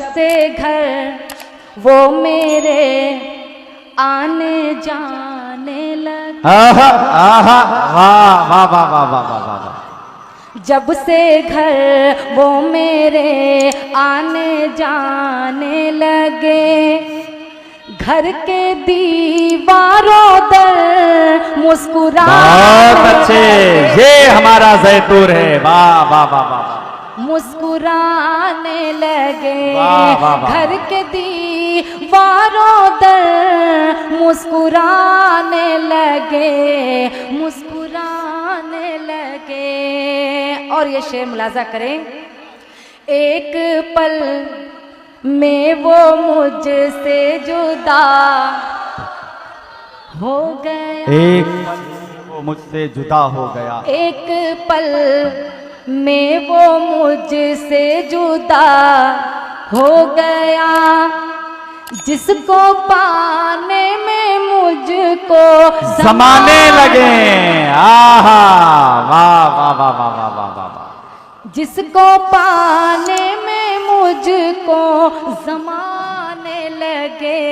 से घर वो मेरे आने जाने लगे। आहा आहा वाह वाह वाह वाह वाह वाह वाह। जब से घर वो मेरे आने जाने लगे, घर के दीवारों दर मुस्कुरा। बहुत अच्छे, ये हमारा जैतूर है। वाह वाह वाह वाह। मुस्कुराने लगे, वाह, वाह, वाह। घर के दीवारों दर मुस्कुराने लगे, मुस्कुराने लगे। और ये शेर मुलाजा करें। एक पल में वो मुझसे जुदा हो गया, एक पल वो मुझसे जुदा हो गया, एक पल में वो मुझसे जुदा हो गया, जिसको पाने में मुझको जमाने लगे। आहा वाह वाह वाह वाह वाह वाह वाह वाह। जिसको पाने में मुझको जमाने लगे,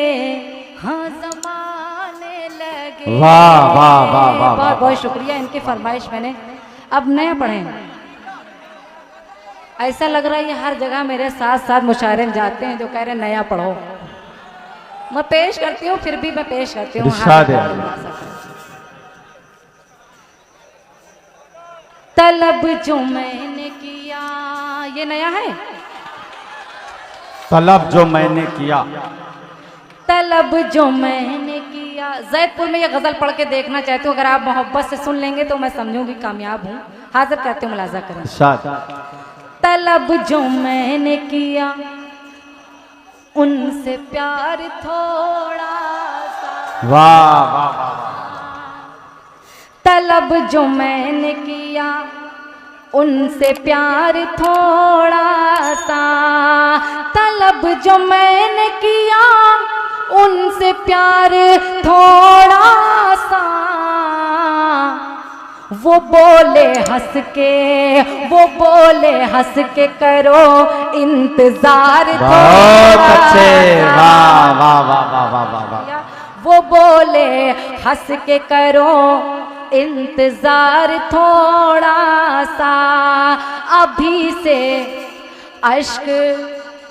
हाँ जमाने लगे। वाह वाह वाह वाह। बहुत बहुत शुक्रिया, इनकी फरमाइश मैंने। अब नया पढ़ें। ऐसा लग रहा है ये हर जगह मेरे साथ साथ मुशायरे में जाते हैं जो कह रहे हैं नया पढ़ो। मैं पेश करती हूँ, फिर भी मैं पेश करती हूँ। तलब जो मैंने किया, ये नया है। तलब जो मैंने किया, तलब जो मैंने किया। जैदपुर में ये गजल पढ़ के देखना चाहती हूँ, अगर आप मोहब्बत से सुन लेंगे तो मैं समझूंगी कामयाब हूँ। हाजिर करती हूँ, मुलाजा करें। तलब जो मैंने किया उनसे प्यार थोड़ा सा। वाह वाह वाह। तलब जो मैंने किया उनसे प्यार थोड़ा सा, तलब जो मैंने किया उनसे प्यार थोड़ा सा। वो बोले हंस के, वो बोले हंस के करो इंतजार। बहुत अच्छे, वाह वाह वाह वाह वाह वाह वाह। वो बोले हंस के करो इंतजार थोड़ा सा, अभी से अश्क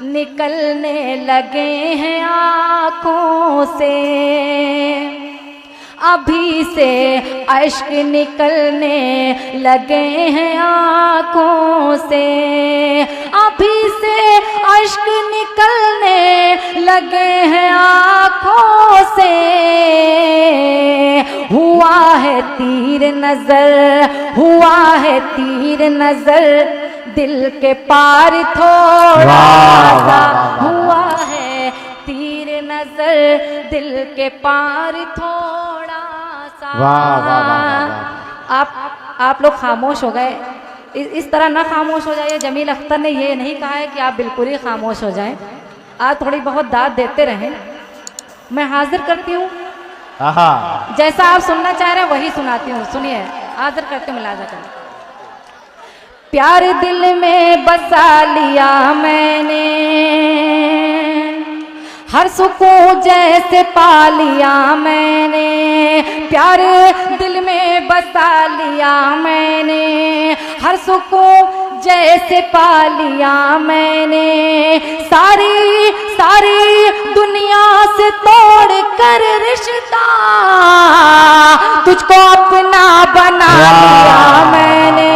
निकलने लगे हैं आँखों से, अभी से अश्क निकलने लगे हैं आँखों से, अभी से अश्क निकलने लगे हैं आँखों से। हुआ है तीर नजर, हुआ है तीर नजर दिल के पार थोड़ा सा। हुआ है तीर नजर दिल के पार थोड़ा सा। वाह वाह वाह। आप लोग खामोश हो गए। इस तरह ना खामोश हो जाइए। जमील अख्तर ने ये नहीं कहा है कि आप बिल्कुल ही खामोश हो जाएं। आप थोड़ी बहुत दाद देते रहें। मैं हाजिर करती हूँ, जैसा आप सुनना चाह रहे हैं वही सुनाती हूँ। सुनिए, हाजिर करती हूँ, मुलाजा करें। प्यार दिल में बसा लिया मैंने, हर सुकून जैसे पा लिया मैंने। प्यार दिल में बसा लिया मैंने, हर सुकून जैसे पा लिया मैंने। सारी सारी दुनिया से तोड़ कर रिश्ता तुझको अपना बना लिया मैंने,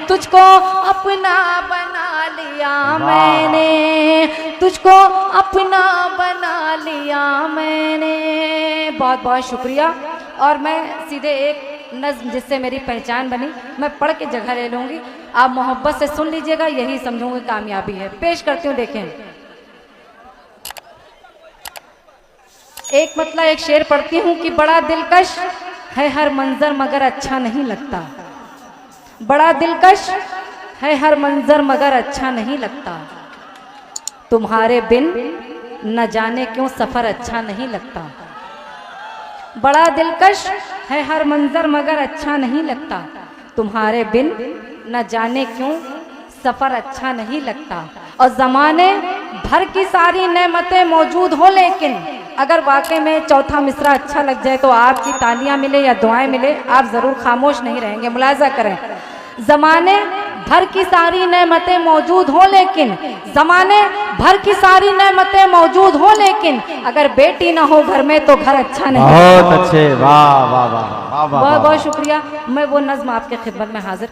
तुझको अपना बना लिया मैंने, तुझको अपना बना लिया मैंने। बहुत बहुत शुक्रिया। और मैं सीधे एक नज़्म जिससे मेरी पहचान बनी मैं पढ़ के जगह ले लूँगी। आप मोहब्बत से सुन लीजिएगा, यही समझूंगी कामयाबी है। पेश करती हूँ, देखें। एक मतलब एक शेर पढ़ती हूँ कि बड़ा दिलकश है हर मंजर मगर अच्छा नहीं लगता, बड़ा दिलकश है हर मंजर मगर अच्छा नहीं लगता। तुम्हारे बिन न जाने क्यों सफ़र अच्छा नहीं लगता। बड़ा दिलकश है हर मंजर मगर अच्छा नहीं लगता। तुम्हारे बिन न जाने क्यों सफ़र अच्छा नहीं लगता। और ज़माने भर की सारी नेमतें मौजूद हो, लेकिन अगर वाकई में चौथा मिसरा अच्छा लग जाए तो आपकी तालियां मिले या दुआएं मिले, आप जरूर खामोश नहीं रहेंगे। मुलाजा करें, जमाने भर की सारी नेमतें मौजूद हो, लेकिन जमाने भर की सारी नेमतें मौजूद हो, लेकिन अगर बेटी ना हो घर में तो घर अच्छा नहीं। बहुत अच्छे, वाह वाह वाह वाह वाह बहुत बहुत शुक्रिया। मैं वो नज्म आपके खिदमत में हाजिर